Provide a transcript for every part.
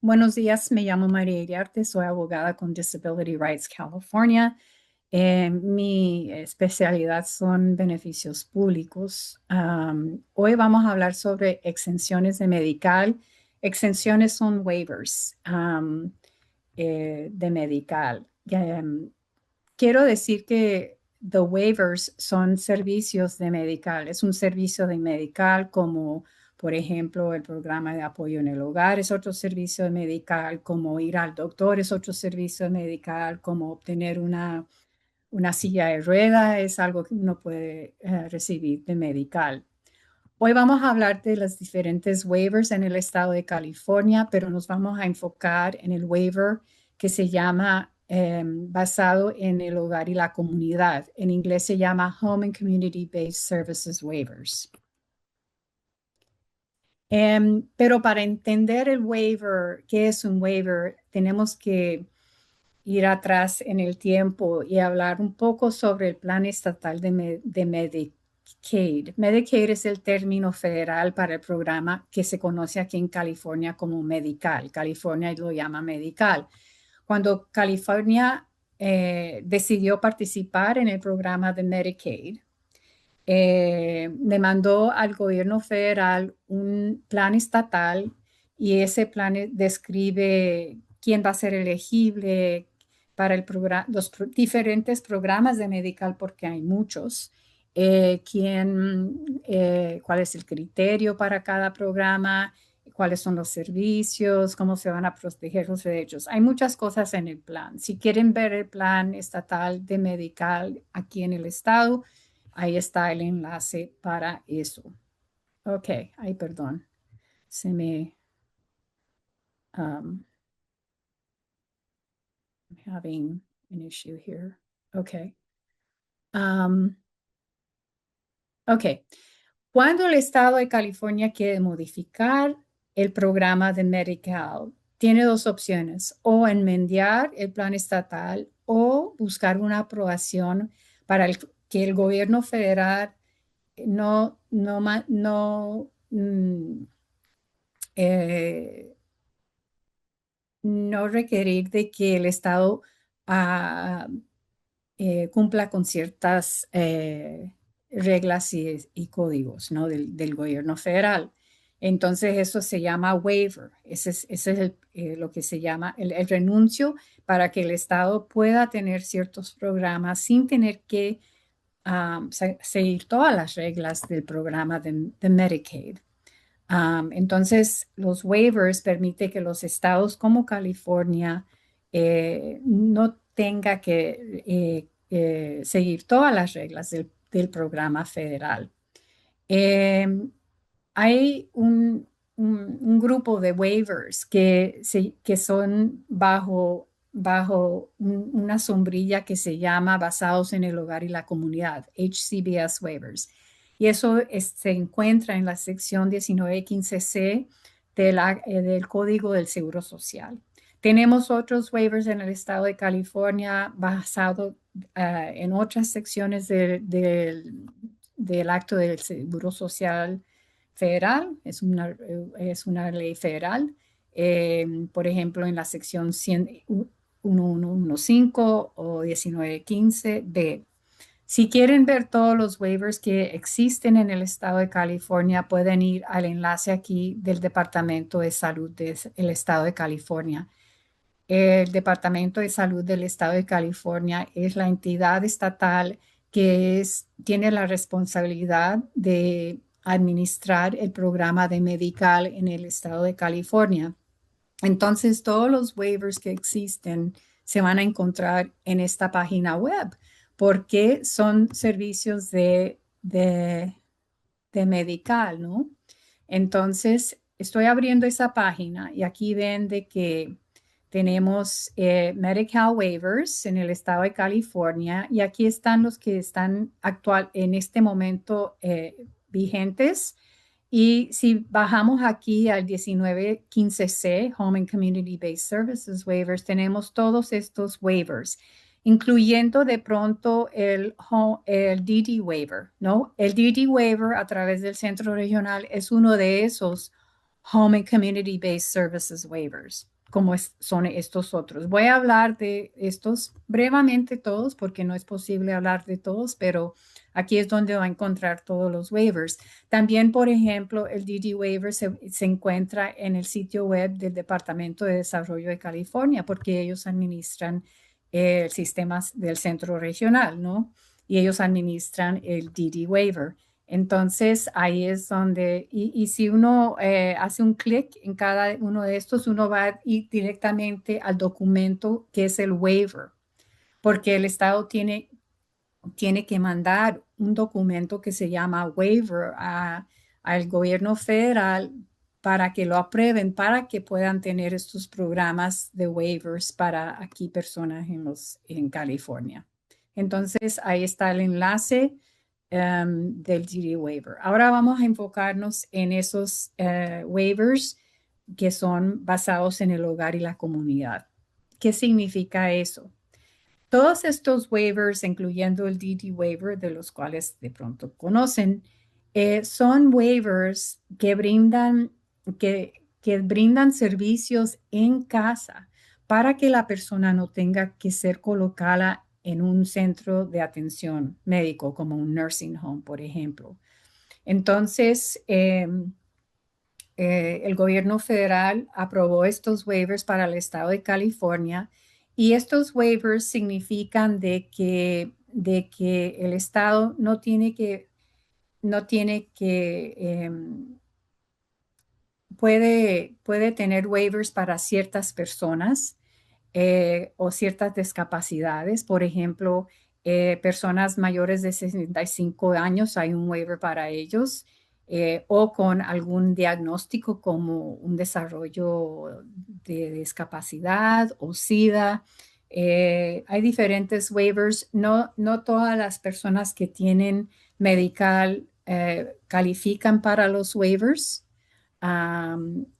Buenos días, me llamo María Iriarte, soy abogada con Disability Rights California. Mi especialidad son beneficios públicos. Hoy vamos a hablar sobre exenciones de medical. Exenciones son waivers de medical. Quiero decir que the waivers son servicios de medical. Es un servicio de medical como, por ejemplo, el programa de apoyo en el hogar es otro servicio de medical, como ir al doctor es otro servicio de medical, como obtener una silla de rueda es algo que uno puede recibir de medical. Hoy vamos a hablar de las diferentes waivers en el estado de California, pero nos vamos a enfocar en el waiver que se llama basado en el hogar y la comunidad. En inglés se llama Home and Community Based Services Waivers. Pero para entender el waiver, qué es un waiver, tenemos que ir atrás en el tiempo y hablar un poco sobre el plan estatal de Medicaid. Medicaid es el término federal para el programa que se conoce aquí en California como Medical. California lo llama Medical. Cuando California decidió participar en el programa de Medicaid, le mandó al gobierno federal un plan estatal y ese plan describe quién va a ser elegible para diferentes programas de medical, porque hay muchos, cuál es el criterio para cada programa, cuáles son los servicios, cómo se van a proteger los derechos. Hay muchas cosas en el plan. Si quieren ver el plan estatal de medical aquí en el estado, ahí está el enlace para eso. Ok, ay, perdón. Se me... Um, I'm having an issue here. Ok. Um, ok. Cuando el estado de California quiere modificar el programa de Medical, tiene dos opciones, o enmendar el plan estatal o buscar una aprobación para que el gobierno federal eh, no requerir de que el Estado ah, cumpla con ciertas reglas y códigos, ¿no? del gobierno federal. Entonces eso se llama waiver. Ese es lo que se llama el renuncio para que el Estado pueda tener ciertos programas sin tener que seguir todas las reglas del programa de Medicaid. Entonces, los waivers permiten que los estados como California no tenga que seguir todas las reglas del programa federal. Eh, Hay un grupo de waivers que son bajo una sombrilla que se llama Basados en el Hogar y la Comunidad, HCBS Waivers. Y eso se encuentra en la sección 1915C del Código del Seguro Social. Tenemos otros waivers en el estado de California basados en otras secciones del acto del Seguro Social federal, es una ley federal. Por ejemplo, en la sección 1115 o 1915B. Si quieren ver todos los waivers que existen en el estado de California, pueden ir al enlace aquí del Departamento de Salud del estado de California. El Departamento de Salud del Estado de California es la entidad estatal que tiene la responsabilidad de administrar el programa de medical en el Estado de California. Entonces, todos los waivers que existen se van a encontrar en esta página web porque son servicios de medical, ¿no? Entonces, estoy abriendo esa página y aquí ven de que tenemos Medical Waivers en el estado de California y aquí están los que están actual en este momento vigentes. Y si bajamos aquí al 1915C, Home and Community Based Services Waivers, tenemos todos estos waivers, incluyendo de pronto el DD waiver, ¿no? El DD waiver a través del centro regional es uno de esos Home and Community-Based Services Waivers, como son estos otros. Voy a hablar de estos brevemente todos, porque no es posible hablar de todos, pero aquí es donde va a encontrar todos los waivers. También, por ejemplo, el DD Waiver se encuentra en el sitio web del Departamento de Desarrollo de California, porque ellos administran el sistema del centro regional, ¿no? Y ellos administran el DD Waiver. Entonces, ahí es donde, y si uno hace un clic en cada uno de estos, uno va a ir directamente al documento que es el waiver, porque el Estado tiene que mandar un documento que se llama waiver al gobierno federal para que lo aprueben, para que puedan tener estos programas de waivers para aquí personas en California. Entonces, ahí está el enlace del GD waiver. Ahora vamos a enfocarnos en esos waivers que son basados en el hogar y la comunidad. ¿Qué significa eso? Todos estos waivers, incluyendo el DD waiver, de los cuales de pronto conocen, son waivers que brindan servicios en casa para que la persona no tenga que ser colocada en un centro de atención médico, como un nursing home, por ejemplo. Entonces, el gobierno federal aprobó estos waivers para el estado de California y estos waivers significan de que el estado no tiene que puede tener waivers para ciertas personas o ciertas discapacidades. Por ejemplo, personas mayores de 65 años, hay un waiver para ellos, o con algún diagnóstico como un desarrollo de discapacidad o SIDA. Hay diferentes waivers. No todas las personas que tienen medical califican para los waivers.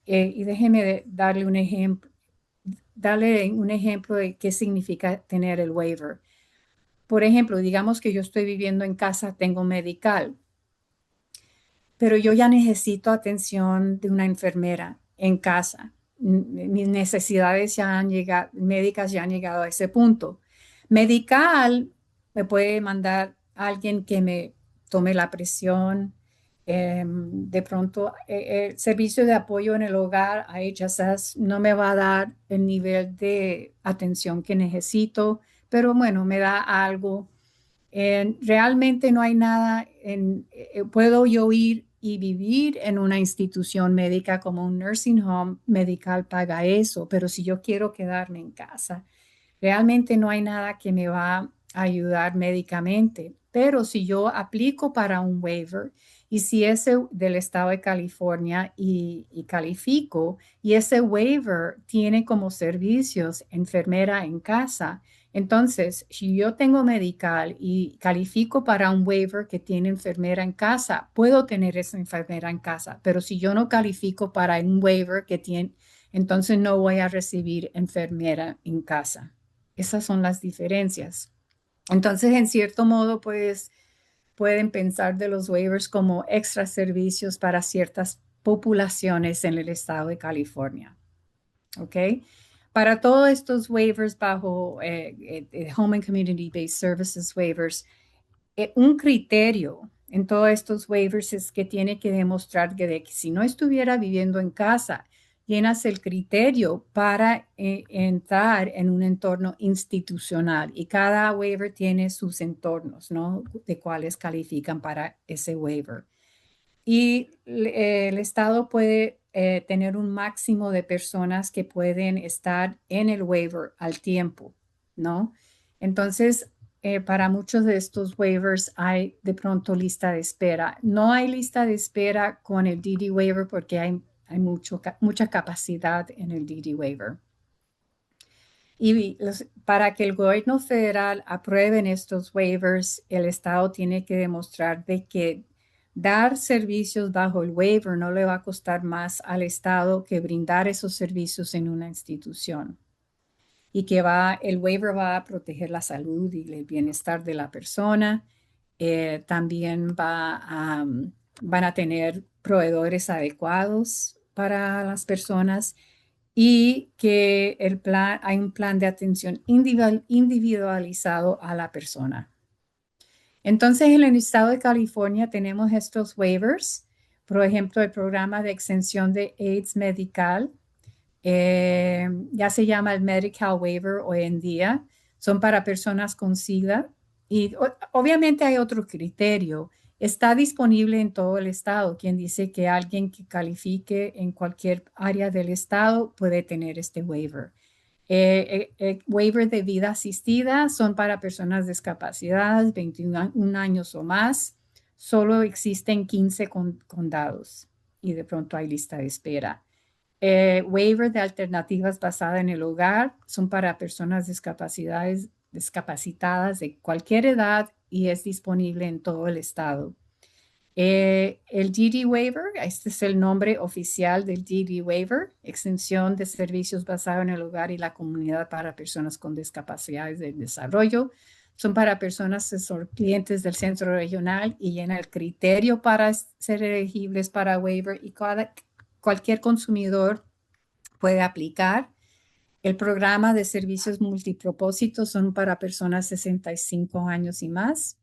Y déjeme darle un ejemplo de qué significa tener el waiver. Por ejemplo, digamos que yo estoy viviendo en casa, tengo medical, pero yo ya necesito atención de una enfermera en casa. Mis necesidades ya han llegado, médicas ya han llegado a ese punto. Medical me puede mandar alguien que me tome la presión. De pronto, el servicio de apoyo en el hogar, IHSS, no me va a dar el nivel de atención que necesito, pero bueno, me da algo. Realmente no hay nada puedo yo ir y vivir en una institución médica como un nursing home medical paga eso, pero si yo quiero quedarme en casa, realmente no hay nada que me va a ayudar médicamente. Pero si yo aplico para un waiver y si ese del estado de California y califico y ese waiver tiene como servicios enfermera en casa, entonces, si yo tengo medical y califico para un waiver que tiene enfermera en casa, puedo tener esa enfermera en casa, pero si yo no califico para un waiver que tiene, entonces no voy a recibir enfermera en casa. Esas son las diferencias. Entonces, en cierto modo, pues pueden pensar de los waivers como extra servicios para ciertas poblaciones en el estado de California. ¿Ok? Para todos estos waivers bajo Home and Community-Based Services waivers, un criterio en todos estos waivers es que tiene que demostrar que si no estuviera viviendo en casa, llenas el criterio para entrar en un entorno institucional y cada waiver tiene sus entornos, ¿no? De cuáles califican para ese waiver. Y el Estado puede tener un máximo de personas que pueden estar en el waiver al tiempo, ¿no? Entonces, para muchos de estos waivers hay de pronto lista de espera. No hay lista de espera con el DD waiver porque hay mucha capacidad en el DD waiver. Y para que el gobierno federal apruebe estos waivers, el Estado tiene que demostrar de que dar servicios bajo el waiver no le va a costar más al Estado que brindar esos servicios en una institución. Y que el waiver va a proteger la salud y el bienestar de la persona. También van a tener proveedores adecuados para las personas y que hay un plan de atención individualizado a la persona. Entonces, en el estado de California tenemos estos waivers, por ejemplo, el programa de exención de AIDS medical, ya se llama el Medical Waiver hoy en día, son para personas con SIDA y obviamente hay otro criterio. Está disponible en todo el estado. Quien dice que alguien que califique en cualquier área del estado puede tener este waiver. Waiver de vida asistida son para personas discapacitadas, 21 años o más. Solo existen 15 condados y de pronto hay lista de espera. Waiver de alternativas basadas en el hogar son para personas discapacitadas de cualquier edad y es disponible en todo el estado. El DD Waiver, este es el nombre oficial del DD Waiver, extensión de servicios basados en el hogar y la comunidad para personas con discapacidades de desarrollo. Son para personas que son clientes del centro regional y llena el criterio para ser elegibles para waiver y cualquier consumidor puede aplicar. El programa de servicios multipropósitos son para personas 65 años y más.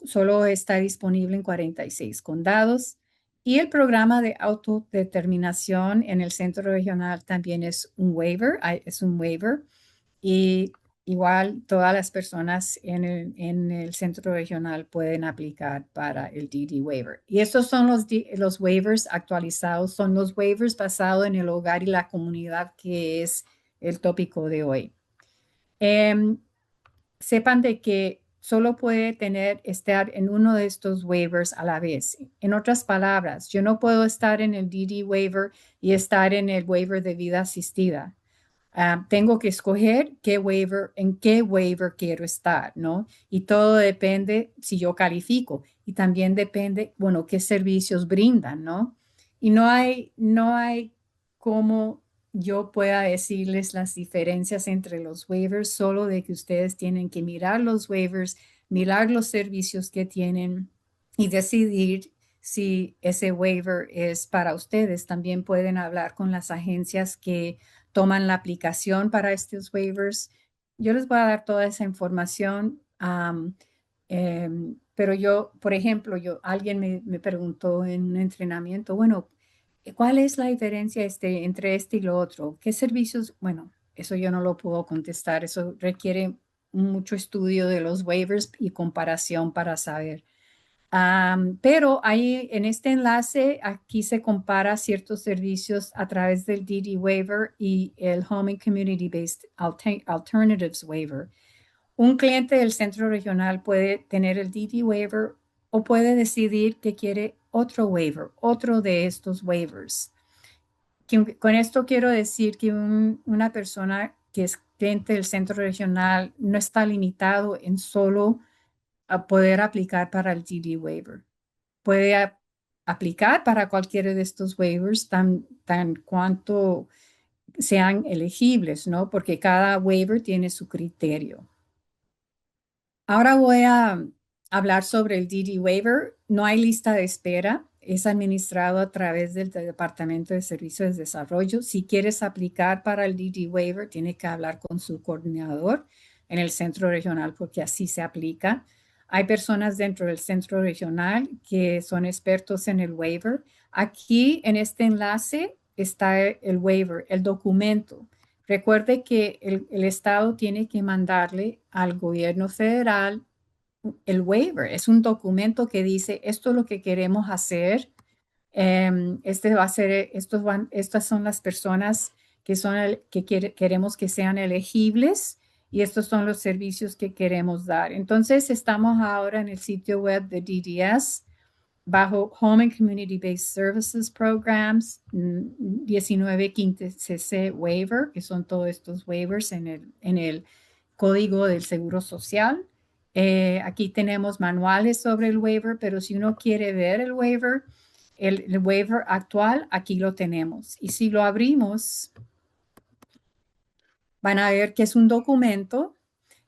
Solo está disponible en 46 condados. Y el programa de autodeterminación en el centro regional también es un waiver, y igual todas las personas en el centro regional pueden aplicar para el DD waiver. Y estos son los waivers actualizados, son los waivers basados en el hogar y la comunidad, que es el tópico de hoy. Sepan de que solo puede estar en uno de estos waivers a la vez. En otras palabras, yo no puedo estar en el DD waiver y estar en el waiver de vida asistida. Tengo que escoger en qué waiver quiero estar, ¿no? Y todo depende si yo califico y también depende, bueno, qué servicios brindan, ¿no? Y no hay cómo yo pueda decirles las diferencias entre los waivers, solo de que ustedes tienen que mirar los waivers, mirar los servicios que tienen y decidir si ese waiver es para ustedes. También pueden hablar con las agencias que toman la aplicación para estos waivers. Yo les voy a dar toda esa información, pero yo, por ejemplo, alguien me preguntó en un entrenamiento, bueno, ¿cuál es la diferencia entre este y lo otro? ¿Qué servicios? Bueno, eso yo no lo puedo contestar, eso requiere mucho estudio de los waivers y comparación para saber. Pero ahí en este enlace, aquí se compara ciertos servicios a través del DD Waiver y el Home and Community Based Alternatives Waiver. Un cliente del centro regional puede tener el DD Waiver o puede decidir que quiere otro waiver, otro de estos waivers. Con esto quiero decir que una persona que es cliente del centro regional no está limitado en solo a poder aplicar para el DD Waiver. Puede aplicar para cualquiera de estos waivers tan cuanto sean elegibles, ¿no? Porque cada waiver tiene su criterio. Ahora voy a hablar sobre el DD Waiver. No hay lista de espera. Es administrado a través del Departamento de Servicios de Desarrollo. Si quieres aplicar para el DD Waiver, tiene que hablar con su coordinador en el centro regional porque así se aplica. Hay personas dentro del centro regional que son expertos en el waiver. Aquí en este enlace está el waiver, el documento. Recuerde que el Estado tiene que mandarle al gobierno federal el waiver. Es un documento que dice, esto es lo que queremos hacer. Este va a ser, estas son las personas queremos que sean elegibles y estos son los servicios que queremos dar. Entonces, estamos ahora en el sitio web de DDS bajo Home and Community Based Services Programs 1915CC Waiver, que son todos estos waivers en el Código del Seguro Social. Aquí tenemos manuales sobre el waiver, pero si uno quiere ver el waiver actual, aquí lo tenemos. Y si lo abrimos, van a ver que es un documento.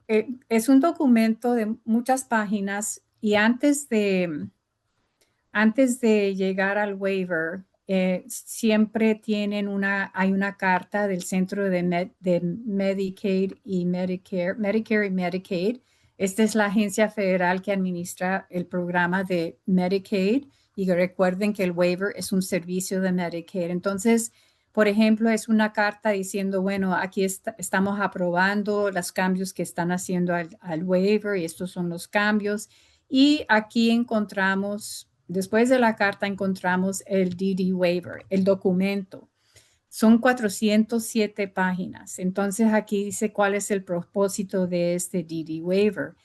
Es un documento de muchas páginas y antes de llegar al waiver, siempre hay una carta del Centro de Medicaid y Medicare y Medicaid. Esta es la agencia federal que administra el programa de Medicaid y recuerden que el waiver es un servicio de Medicaid. Entonces, por ejemplo, es una carta diciendo, bueno, aquí estamos aprobando los cambios que están haciendo al waiver y estos son los cambios. Y aquí encontramos, después de la carta, encontramos el DD waiver, el documento. Son 407 páginas. Entonces aquí dice cuál es el propósito de este DD waiver.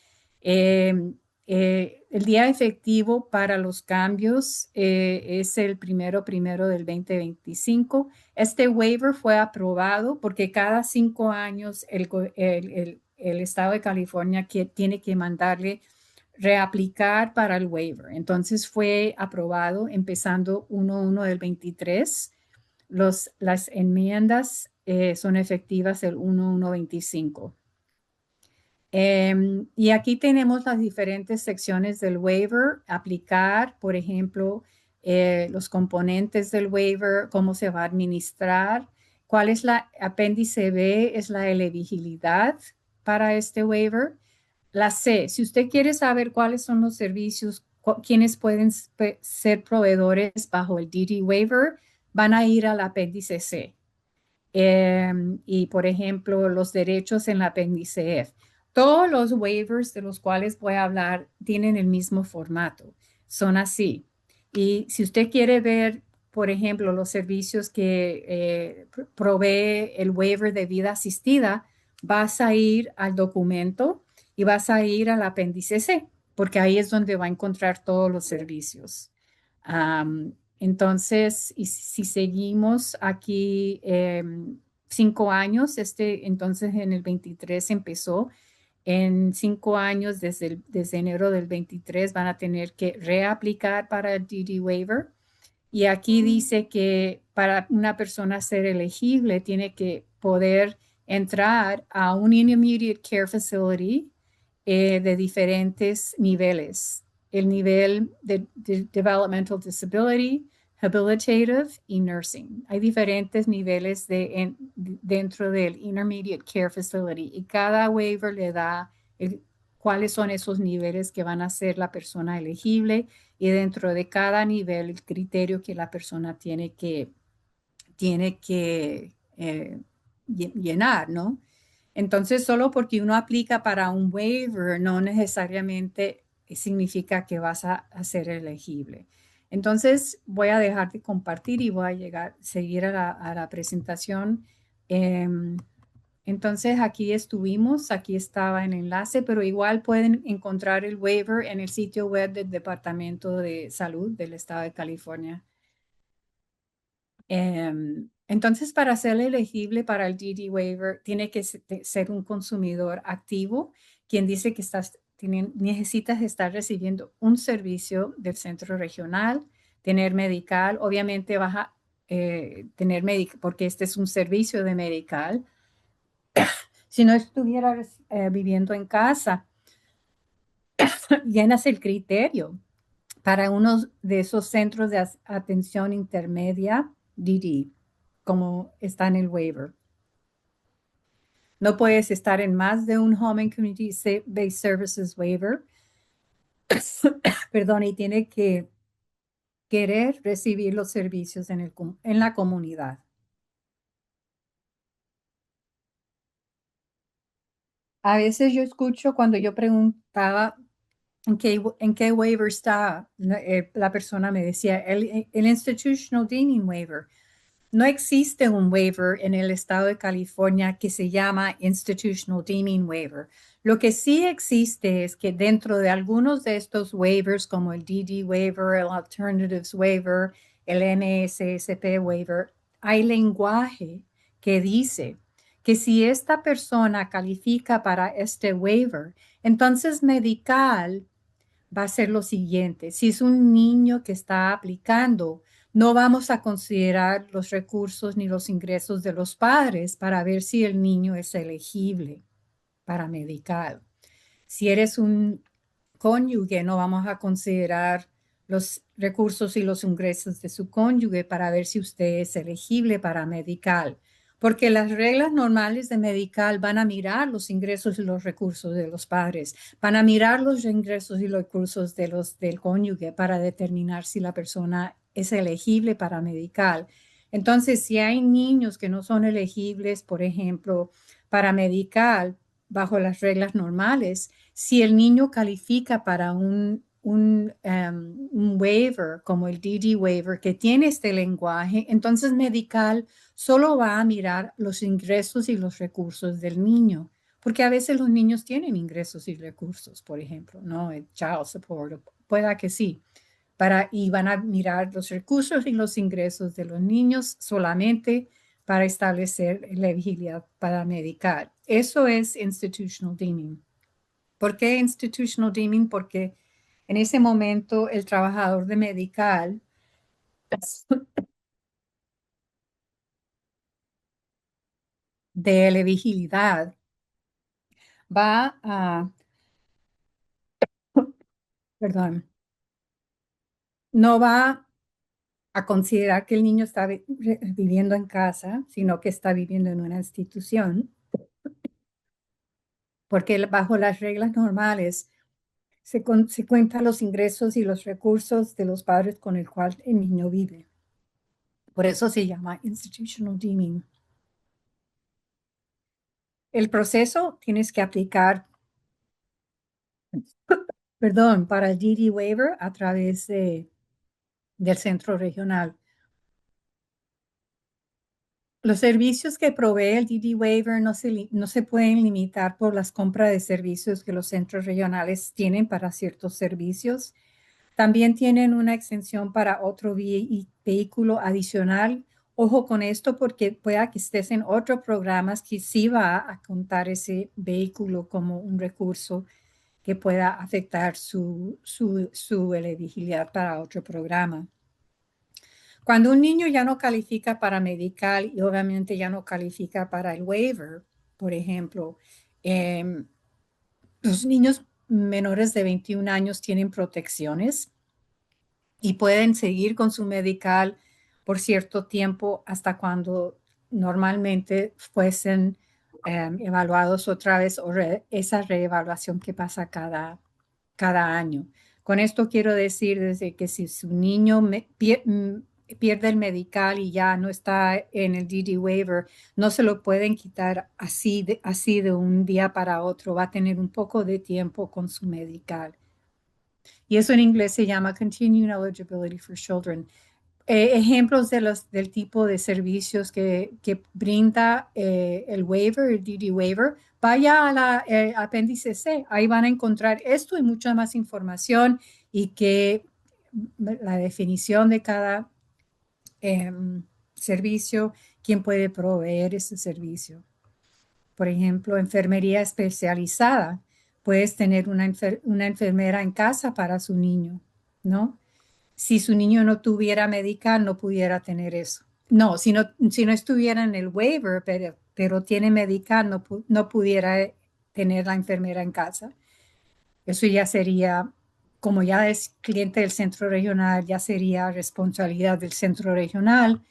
Eh, el día efectivo para los cambios es el primero del 2025. Este waiver fue aprobado porque cada 5 años el estado de California tiene que mandarle reaplicar para el waiver. Entonces fue aprobado empezando 1/1 del 23. Las enmiendas son efectivas el 1/1/25. Y aquí tenemos las diferentes secciones del waiver, aplicar, por ejemplo, los componentes del waiver, cómo se va a administrar, cuál es la apéndice B, es la elegibilidad para este waiver. La C, si usted quiere saber cuáles son los servicios, quiénes pueden ser proveedores bajo el DD waiver, van a ir al apéndice C. Y, por ejemplo, los derechos en el apéndice F. Todos los waivers de los cuales voy a hablar tienen el mismo formato. Son así. Y si usted quiere ver, por ejemplo, los servicios que provee el waiver de vida asistida, vas a ir al documento y vas a ir al apéndice C, porque ahí es donde va a encontrar todos los servicios. Entonces, y si seguimos aquí 5 años, entonces en el 23 empezó, en 5 años desde enero del 23 van a tener que reaplicar para el DD waiver. Y aquí dice que para una persona ser elegible tiene que poder entrar a un Intermediate Care Facility de diferentes niveles. El nivel de Developmental Disability, Habilitative y Nursing. Hay diferentes niveles dentro del Intermediate Care Facility y cada waiver le da cuáles son esos niveles que van a ser la persona elegible y dentro de cada nivel el criterio que la persona tiene que llenar, ¿no? Entonces, solo porque uno aplica para un waiver, no necesariamente significa que vas a ser elegible. Entonces, voy a dejar de compartir y voy a seguir a la presentación. Entonces, aquí estuvimos, aquí estaba el enlace, pero igual pueden encontrar el waiver en el sitio web del Departamento de Salud del Estado de California. Entonces, para ser elegible para el DD waiver, tiene que ser un consumidor activo, quien dice que necesitas estar recibiendo un servicio del centro regional, tener medical, obviamente vas a tener medical, porque este es un servicio de medical. Si no estuvieras viviendo en casa, llenas el criterio para uno de esos centros de atención intermedia, DD, como está en el waiver. No puedes estar en más de un Home and Community-Based Services waiver. Perdón, y tiene que querer recibir los servicios en la comunidad. A veces yo escucho cuando yo preguntaba en qué waiver está, la persona me decía, el Institutional Deeming Waiver. No existe un waiver en el estado de California que se llama Institutional Deeming Waiver. Lo que sí existe es que dentro de algunos de estos waivers, como el DD Waiver, el Alternatives Waiver, el MSSP Waiver, hay lenguaje que dice que si esta persona califica para este waiver, entonces Medical va a ser lo siguiente. Si es un niño que está aplicando, no vamos a considerar los recursos ni los ingresos de los padres para ver si el niño es elegible para medical. Si eres un cónyuge, no vamos a considerar los recursos y los ingresos de su cónyuge para ver si usted es elegible para Medical. Porque las reglas normales de Medical van a mirar los ingresos y los recursos de los padres, van a mirar los ingresos y los recursos del cónyuge para determinar si la persona es elegible para Medical. Entonces, si hay niños que no son elegibles, por ejemplo, para Medical, bajo las reglas normales, si el niño califica para un waiver como el DD waiver que tiene este lenguaje, entonces Medical solo va a mirar los ingresos y los recursos del niño, porque a veces los niños tienen ingresos y recursos, por ejemplo, ¿no? El child support, pueda que sí, y van a mirar los recursos y los ingresos de los niños solamente para establecer la elegibilidad para Medical. Eso es institutional deeming. ¿Por qué institutional deeming? Porque en ese momento el trabajador de Medical de elegibilidad va a, perdón, no va a considerar que el niño está viviendo en casa, sino que está viviendo en una institución, porque bajo las reglas normales se cuentan los ingresos y los recursos de los padres con el cual el niño vive. Por eso se llama institutional deeming. El proceso tienes que aplicar, perdón, para el DD waiver a través del centro regional. Los servicios que provee el DD waiver no se pueden limitar por las compras de servicios que los centros regionales tienen para ciertos servicios. También tienen una exención para otro vehículo adicional. Ojo con esto porque pueda que estés en otros programas que sí va a contar ese vehículo como un recurso que pueda afectar su elegibilidad para otro programa. Cuando un niño ya no califica para medical y obviamente ya no califica para el waiver, por ejemplo, eh, los niños menores de 21 años tienen protecciones y pueden seguir con su medical por cierto tiempo hasta cuando normalmente fuesen evaluados otra vez o esa reevaluación que pasa cada año. Con esto quiero decir desde que si su niño pierde el medical y ya no está en el DD waiver, no se lo pueden quitar así de un día para otro. Va a tener un poco de tiempo con su medical. Y eso en inglés se llama Continuing Eligibility for Children. Ejemplos del tipo de servicios que brinda el waiver, el DD waiver, vaya a la apéndice C. Ahí van a encontrar esto y mucha más información y que la definición de cada eh, servicio, quién puede proveer ese servicio. Por ejemplo, enfermería especializada. Puedes tener una enfermera en casa para su niño, ¿no? Si su niño no tuviera medical, no pudiera tener eso. No, si no estuviera en el waiver, pero tiene medical, no pudiera tener la enfermera en casa. Eso ya sería, como ya es cliente del centro regional, ya sería responsabilidad del centro regional,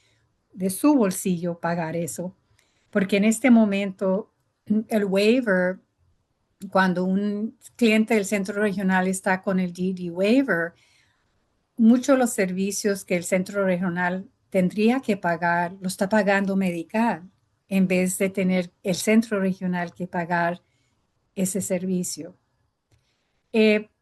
de su bolsillo pagar eso. Porque en este momento, el waiver, cuando un cliente del centro regional está con el DD waiver, muchos de los servicios que el centro regional tendría que pagar, lo está pagando Medical, en vez de tener el centro regional que pagar ese servicio.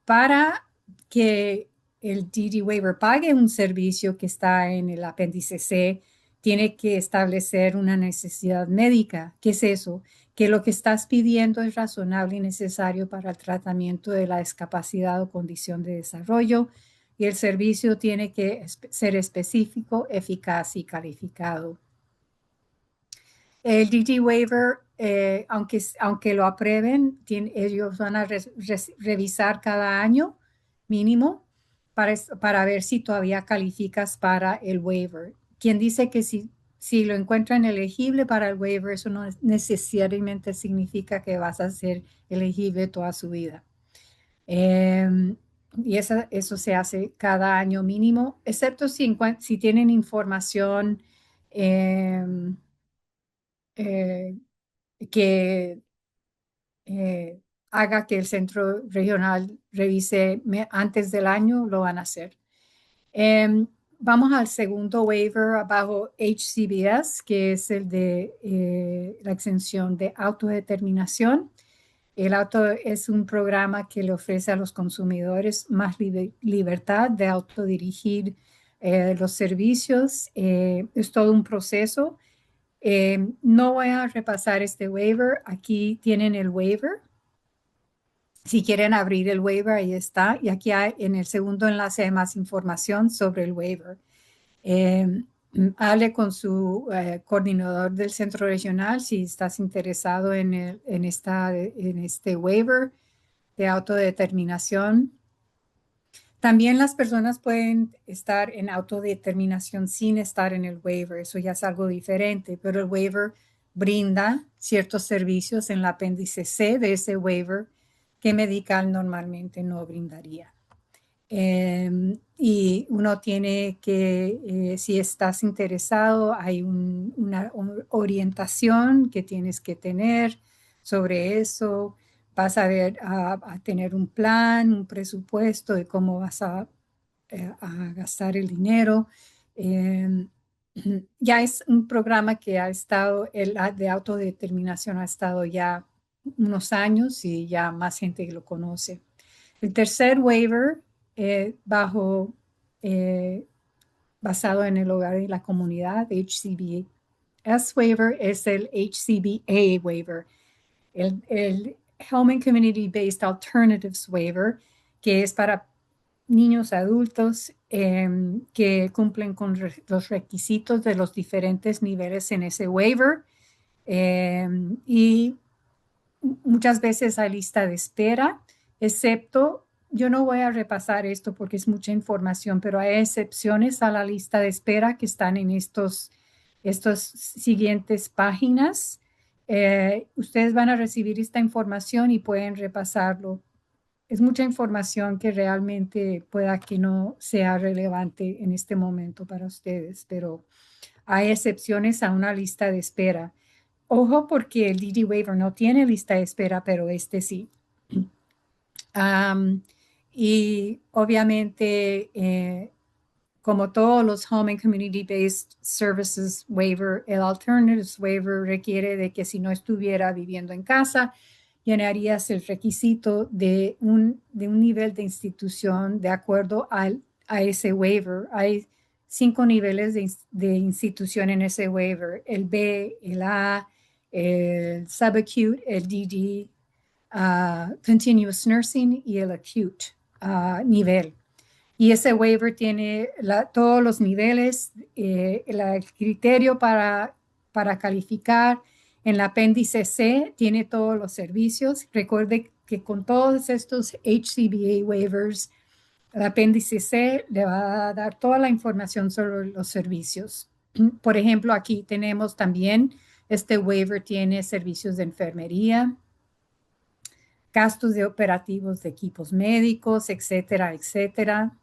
Para que el DD waiver pague un servicio que está en el apéndice C, tiene que establecer una necesidad médica. ¿Qué es eso? Que lo que estás pidiendo es razonable y necesario para el tratamiento de la discapacidad o condición de desarrollo y el servicio tiene que ser específico, eficaz y calificado. El DD waiver, aunque lo aprueben, ellos van a revisar cada año mínimo para ver si todavía calificas para el waiver. Quien dice que si lo encuentran elegible para el waiver, eso no necesariamente significa que vas a ser elegible toda su vida. y eso se hace cada año mínimo, excepto si tienen información em, eh, que eh, haga que el centro regional revise antes del año, lo van a hacer. Vamos al segundo waiver abajo, HCBS, que es el de la exención de autodeterminación. El auto es un programa que le ofrece a los consumidores más libertad de autodirigir los servicios. Es todo un proceso. No voy a repasar este waiver. Aquí tienen el waiver. Si quieren abrir el waiver, ahí está. Y aquí en el segundo enlace hay más información sobre el waiver. Eh, Hable con su coordinador del centro regional si estás interesado en este waiver de autodeterminación. También las personas pueden estar en autodeterminación sin estar en el waiver. Eso ya es algo diferente, pero el waiver brinda ciertos servicios en el apéndice C de ese waiver que Medical normalmente no brindaría. Y uno tiene que, si estás interesado, hay una orientación que tienes que tener sobre eso. Vas a tener un plan, un presupuesto de cómo vas a gastar el dinero. Eh, ya es un programa que ha estado, el de autodeterminación ha estado ya unos años y ya más gente lo conoce. El tercer waiver bajo, eh, basado en el hogar y la comunidad, HCBS waiver, es el HCBA waiver, el Home and Community Based Alternatives waiver, que es para niños adultos que cumplen con los requisitos de los diferentes niveles en ese waiver. Y muchas veces hay lista de espera, excepto, yo no voy a repasar esto porque es mucha información, pero hay excepciones a la lista de espera que están en estos siguientes páginas. Ustedes van a recibir esta información y pueden repasarlo. Es mucha información que realmente pueda que no sea relevante en este momento para ustedes, pero hay excepciones a una lista de espera. Ojo porque el DD waiver no tiene lista de espera, pero este sí. Um, y obviamente, como todos los Home and Community Based Services waiver, el Alternatives waiver requiere de que si no estuviera viviendo en casa, llenarías el requisito de un nivel de institución de acuerdo a ese waiver. Hay 5 niveles de institución en ese waiver, el B, el A, el subacute, el DD, continuous nursing y el acute nivel. Y ese waiver tiene todos los niveles, el criterio para calificar. En el apéndice C tiene todos los servicios. Recuerde que con todos estos HCBA waivers, el apéndice C le va a dar toda la información sobre los servicios. Por ejemplo, aquí tenemos también, este waiver tiene servicios de enfermería, gastos de operativos de equipos médicos, etcétera, etcétera.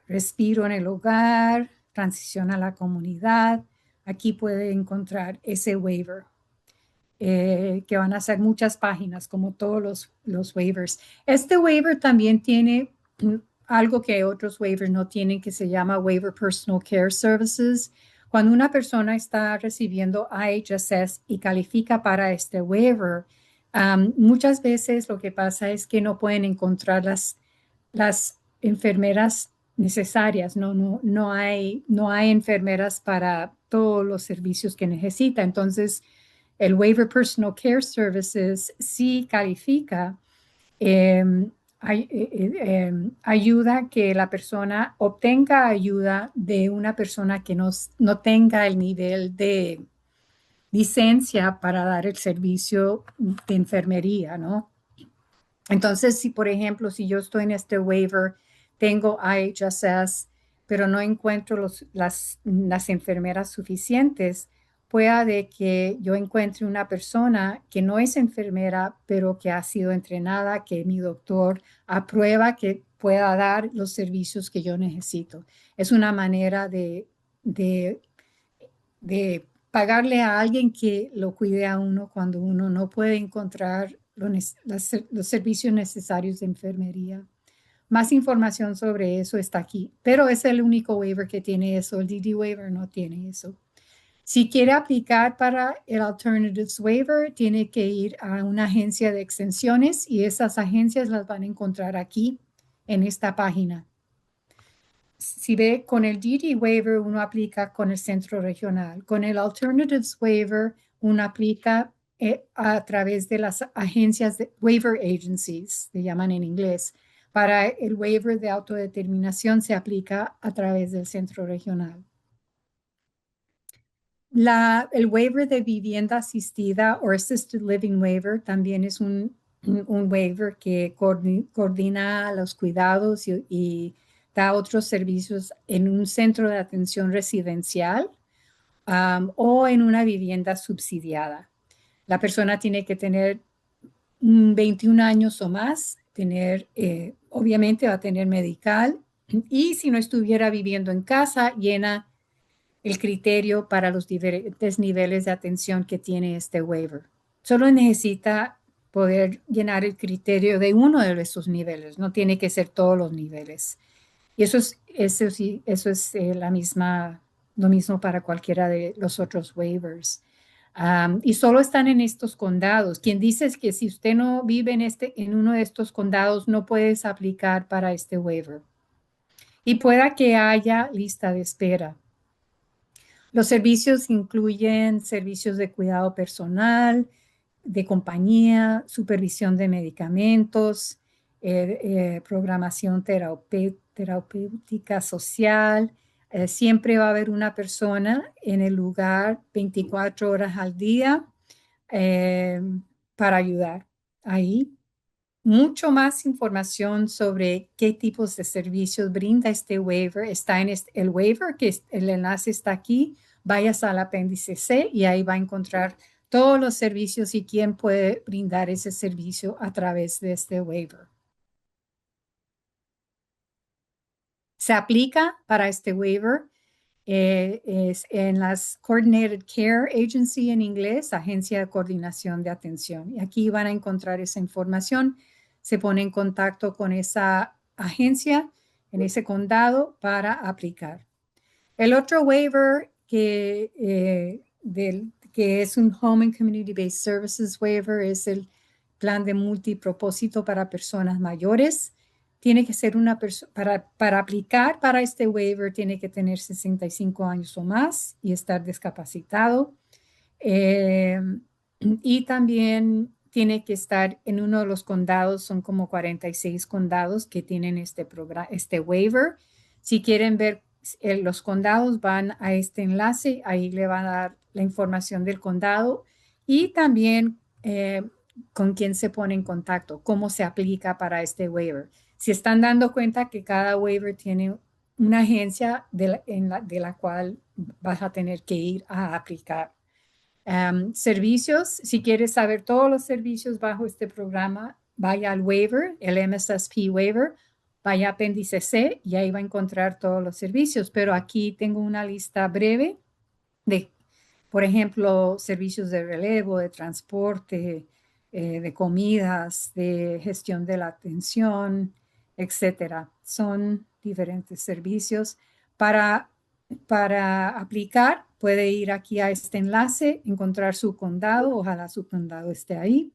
Respiro en el hogar, transición a la comunidad. Aquí puede encontrar ese waiver, que van a ser muchas páginas, como todos los waivers. Este waiver también tiene algo que otros waivers no tienen, que se llama Waiver Personal Care Services. Cuando una persona está recibiendo IHSS y califica para este waiver, muchas veces lo que pasa es que no pueden encontrar las enfermeras necesarias, no hay enfermeras para todos los servicios que necesita. Entonces, el Waiver Personal Care Services sí califica, eh, ayuda que la persona obtenga ayuda de una persona que no tenga el nivel de licencia para dar el servicio de enfermería, ¿no? Entonces, si por ejemplo, si yo estoy en este waiver, tengo IHSS, pero no encuentro las enfermeras suficientes, pueda de que yo encuentre una persona que no es enfermera, pero que ha sido entrenada, que mi doctor aprueba que pueda dar los servicios que yo necesito. Es una manera de, de pagarle a alguien que lo cuide a uno cuando uno no puede encontrar los servicios necesarios de enfermería. Más información sobre eso está aquí, pero es el único waiver que tiene eso. El DD waiver no tiene eso. Si quiere aplicar para el Alternatives Waiver, tiene que ir a una agencia de extensiones y esas agencias las van a encontrar aquí en esta página. Si ve, con el DD Waiver uno aplica con el centro regional. Con el Alternatives Waiver uno aplica a través de las agencias de waiver agencies, se llaman en inglés. Para el waiver de autodeterminación se aplica a través del centro regional. El waiver de vivienda asistida o assisted living waiver también es un waiver que coordina los cuidados y da otros servicios en un centro de atención residencial o en una vivienda subsidiada. La persona tiene que tener 21 años o más, obviamente va a tener medical y si no estuviera viviendo en casa, llena el criterio para los diferentes niveles de atención que tiene este waiver. Solo necesita poder llenar el criterio de uno de esos niveles, no tiene que ser todos los niveles. Y eso es lo mismo para cualquiera de los otros waivers. Y solo están en estos condados. Quien dice es que si usted no vive en uno de estos condados, no puedes aplicar para este waiver. Y pueda que haya lista de espera. Los servicios incluyen servicios de cuidado personal, de compañía, supervisión de medicamentos, programación terapéutica social. Siempre va a haber una persona en el lugar 24 horas al día eh, para ayudar ahí. Mucho más información sobre qué tipos de servicios brinda este waiver está en el waiver, el enlace está aquí. Vayas al apéndice C y ahí va a encontrar todos los servicios y quién puede brindar ese servicio a través de este waiver. Se aplica para este waiver es en las Coordinated Care Agency en inglés, Agencia de Coordinación de Atención. Y aquí van a encontrar esa información. Se pone en contacto con esa agencia en ese condado para aplicar. El otro waiver que es un Home and Community Based Services Waiver es el plan de multipropósito para personas mayores. Tiene que ser una persona, para aplicar para este waiver, tiene que tener 65 años o más y estar discapacitado. Eh, y también tiene que estar en uno de los condados, son como 46 condados que tienen este waiver. Si quieren ver los condados, van a este enlace, ahí le van a dar la información del condado y también con quién se pone en contacto, cómo se aplica para este waiver. Si están dando cuenta que cada waiver tiene una agencia de la cual vas a tener que ir a aplicar. Servicios, si quieres saber todos los servicios bajo este programa, vaya al waiver, el MSSP waiver, vaya a apéndice C y ahí va a encontrar todos los servicios. Pero aquí tengo una lista breve de, por ejemplo, servicios de relevo, de transporte, de comidas, de gestión de la atención, etcétera. Son diferentes servicios. Para aplicar, puede ir aquí a este enlace, encontrar su condado, ojalá su condado esté ahí,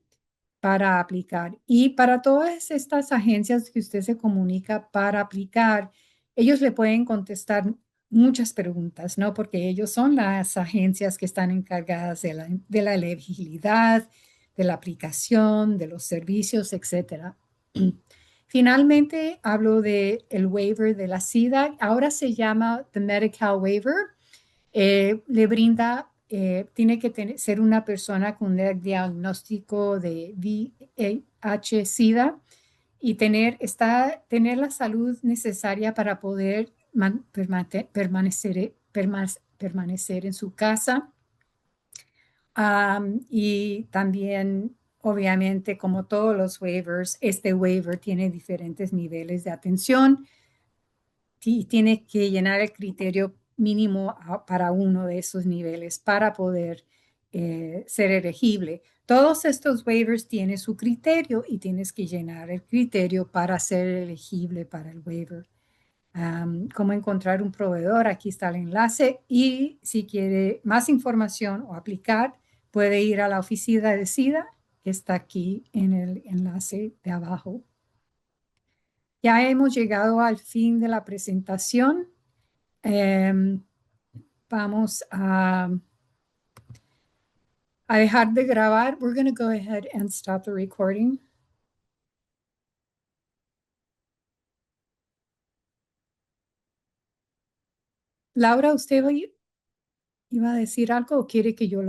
para aplicar. Y para todas estas agencias que usted se comunica para aplicar, ellos le pueden contestar muchas preguntas, ¿no? Porque ellos son las agencias que están encargadas de la elegibilidad, de la aplicación, de los servicios, etcétera. Finalmente, hablo de el waiver de la SIDA. Ahora se llama the Medical Waiver. Le brinda, tiene que ser una persona con el diagnóstico de VIH-Sida y tener la salud necesaria para poder permanecer en su casa Y también, obviamente, como todos los waivers, este waiver tiene diferentes niveles de atención y tiene que llenar el criterio mínimo para uno de esos niveles para poder ser elegible. Todos estos waivers tienen su criterio y tienes que llenar el criterio para ser elegible para el waiver. Cómo encontrar un proveedor, aquí está el enlace y si quiere más información o aplicar, puede ir a la oficina de SIDA, que está aquí en el enlace de abajo. Ya hemos llegado al fin de la presentación. Em, Vamos a dejar de grabar. We're going to go ahead and stop the recording. Laura, ¿usted iba a decir algo o quiere que yo lo